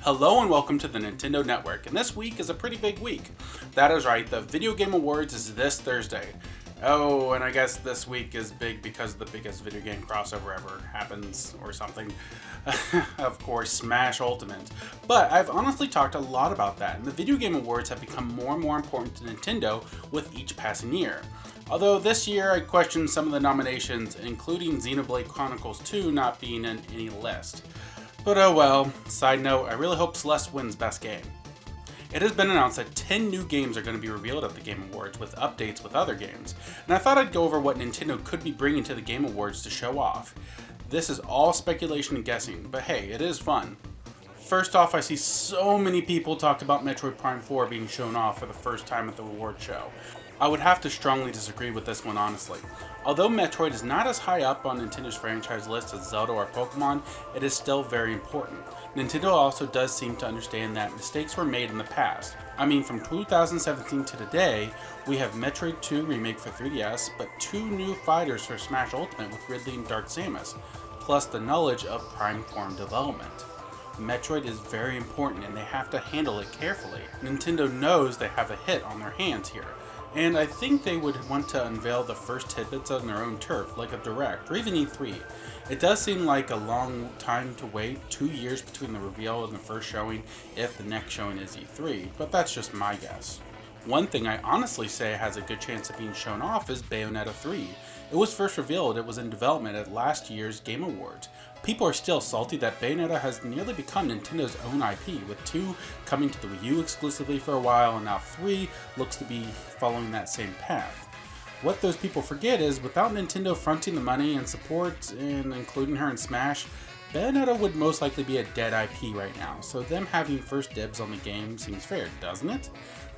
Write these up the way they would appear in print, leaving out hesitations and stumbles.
Hello and welcome to the Nintendo Network, and this week is a pretty big week. That is right, the Video Game Awards is this Thursday. Oh, and I guess this week is big because the biggest video game crossover ever happens, or something. Of course, Smash Ultimate. But I've honestly talked a lot about that, and the Video Game Awards have become more and more important to Nintendo with each passing year. Although this year I question some of the nominations, including Xenoblade Chronicles 2 not being in any list. But oh well. Side note, I really hope Celeste wins Best Game. It has been announced that 10 new games are going to be revealed at the Game Awards with updates with other games, and I thought I'd go over what Nintendo could be bringing to the Game Awards to show off. This is all speculation and guessing, but hey, it is fun. First off, I see so many people talk about Metroid Prime 4 being shown off for the first time at the award show. I would have to strongly disagree with this one, honestly. Although Metroid is not as high up on Nintendo's franchise list as Zelda or Pokemon, it is still very important. Nintendo also does seem to understand that mistakes were made in the past. I mean, from 2017 to today, we have Metroid 2 Remake for 3DS, but 2 new fighters for Smash Ultimate with Ridley and Dark Samus, plus the knowledge of Prime Form development. Metroid is very important and they have to handle it carefully. Nintendo knows they have a hit on their hands here. And I think they would want to unveil the first tidbits on their own turf, like a Direct, or even E3. It does seem like a long time to wait, 2 years between the reveal and the first showing, if the next showing is E3, but that's just my guess. One thing I honestly say has a good chance of being shown off is Bayonetta 3. It was first revealed it was in development at last year's Game Awards. People are still salty that Bayonetta has nearly become Nintendo's own IP, with 2 coming to the Wii U exclusively for a while, and now 3 looks to be following that same path. What those people forget is, without Nintendo fronting the money and support, and including her in Smash, Bayonetta would most likely be a dead IP right now, so them having first dibs on the game seems fair, doesn't it?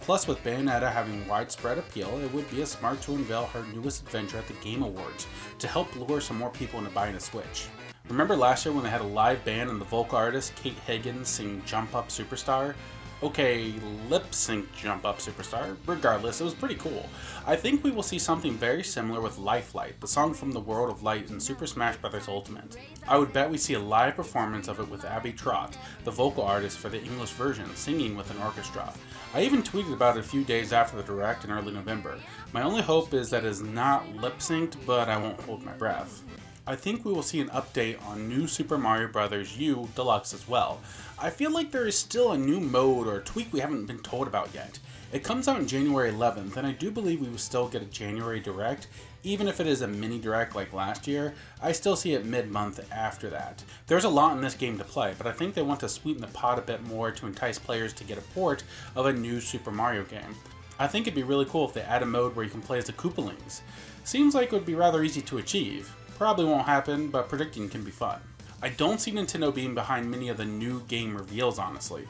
Plus, with Bayonetta having widespread appeal, it would be smart to unveil her newest adventure at the Game Awards to help lure some more people into buying a Switch. Remember last year when they had a live band and the vocal artist Kate Higgins sing Jump Up Superstar? Okay, lip sync Jump Up Superstar. Regardless, it was pretty cool. I think we will see something very similar with Lifelight, the song from the World of Light in Super Smash Bros. Ultimate. I would bet we see a live performance of it with Abby Trott, the vocal artist for the English version, singing with an orchestra. I even tweeted about it a few days after the Direct in early November. My only hope is that it is not lip synced, but I won't hold my breath. I think we will see an update on New Super Mario Bros. U Deluxe as well. I feel like there is still a new mode or tweak we haven't been told about yet. It comes out on January 11th, and I do believe we will still get a January Direct. Even if it is a mini Direct like last year, I still see it mid-month after that. There's a lot in this game to play, but I think they want to sweeten the pot a bit more to entice players to get a port of a new Super Mario game. I think it'd be really cool if they add a mode where you can play as the Koopalings. Seems like it would be rather easy to achieve. Probably won't happen, but predicting can be fun. I don't see Nintendo being behind many of the new game reveals, honestly.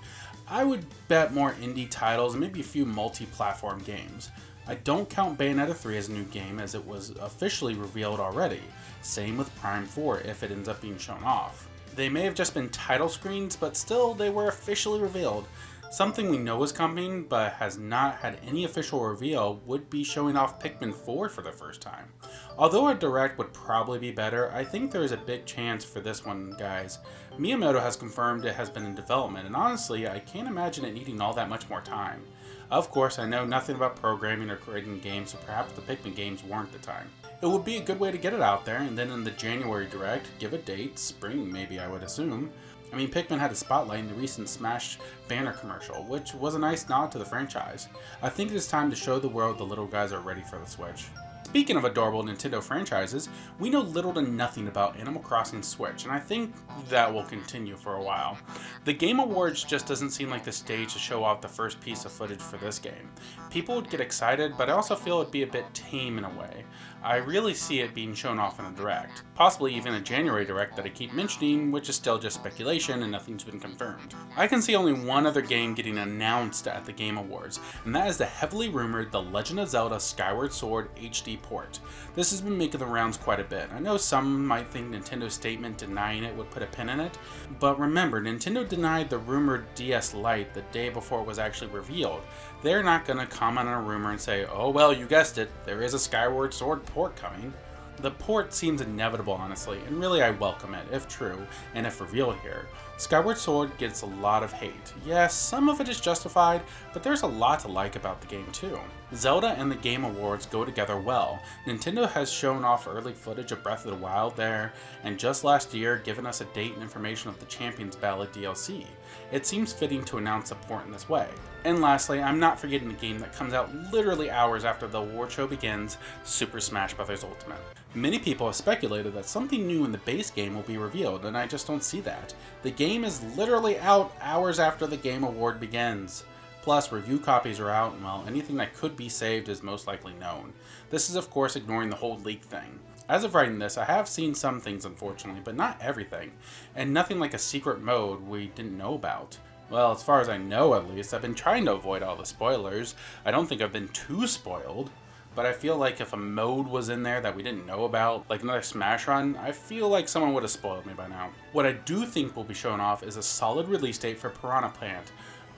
I would bet more indie titles and maybe a few multi-platform games. I don't count Bayonetta 3 as a new game, as it was officially revealed already. Same with Prime 4 if it ends up being shown off. They may have just been title screens, but still they were officially revealed. Something we know is coming, but has not had any official reveal, would be showing off Pikmin 4 for the first time. Although a Direct would probably be better, I think there is a big chance for this one, guys. Miyamoto has confirmed it has been in development, and honestly, I can't imagine it needing all that much more time. Of course, I know nothing about programming or creating games, so perhaps the Pikmin games weren't the time. It would be a good way to get it out there, and then in the January Direct, give a date, spring maybe I would assume. I mean, Pikmin had a spotlight in the recent Smash banner commercial, which was a nice nod to the franchise. I think it is time to show the world the little guys are ready for the Switch. Speaking of adorable Nintendo franchises, we know little to nothing about Animal Crossing Switch, and I think that will continue for a while. The Game Awards just doesn't seem like the stage to show off the first piece of footage for this game. People would get excited, but I also feel it'd be a bit tame in a way. I really see it being shown off in a Direct. Possibly even a January Direct that I keep mentioning, which is still just speculation and nothing's been confirmed. I can see only one other game getting announced at the Game Awards, and that is the heavily rumored The Legend of Zelda Skyward Sword HD port. This has been making the rounds quite a bit. I know some might think Nintendo's statement denying it would put a pin in it, but remember, Nintendo denied the rumored DS Lite the day before it was actually revealed. They're not going to comment on a rumor and say, oh well, you guessed it, there is a Skyward Sword port coming. The port seems inevitable, honestly, and really I welcome it, if true, and if revealed here. Skyward Sword gets a lot of hate. Yes, some of it is justified, but there's a lot to like about the game too. Zelda and the Game Awards go together well. Nintendo has shown off early footage of Breath of the Wild there, and just last year given us a date and information of the Champions Ballad DLC. It seems fitting to announce support in this way. And lastly, I'm not forgetting the game that comes out literally hours after the award show begins, Super Smash Bros. Ultimate. Many people have speculated that something new in the base game will be revealed, and I just don't see that. The game is literally out hours after the Game Award begins. Plus, review copies are out, and well, anything that could be saved is most likely known. This is of course ignoring the whole leak thing. As of writing this, I have seen some things unfortunately, but not everything, and nothing like a secret mode we didn't know about. Well, as far as I know at least, I've been trying to avoid all the spoilers. I don't think I've been too spoiled. But I feel like if a mode was in there that we didn't know about, like another Smash run, I feel like someone would have spoiled me by now. What I do think will be shown off is a solid release date for Piranha Plant,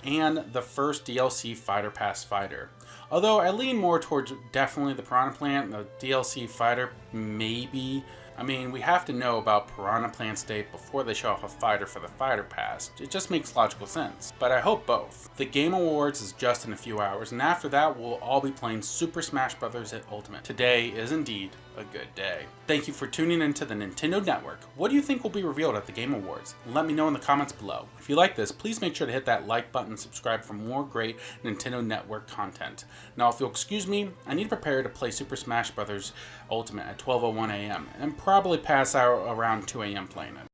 and the first DLC Fighter Pass fighter. Although I lean more towards definitely the Piranha Plant, the DLC fighter, maybe. I mean, we have to know about Piranha Plant's date before they show off a fighter for the Fighter Pass. It just makes logical sense. But I hope both. The Game Awards is just in a few hours, and after that we'll all be playing Super Smash Bros. Ultimate. Today is indeed a good day. Thank you for tuning into the Nintendo Network. What do you think will be revealed at the Game Awards? Let me know in the comments below. If you like this, please make sure to hit that like button and subscribe for more great Nintendo Network content. Now, if you'll excuse me, I need to prepare to play Super Smash Bros. Ultimate at 12:01 a.m. and probably pass out around 2 a.m. playing it.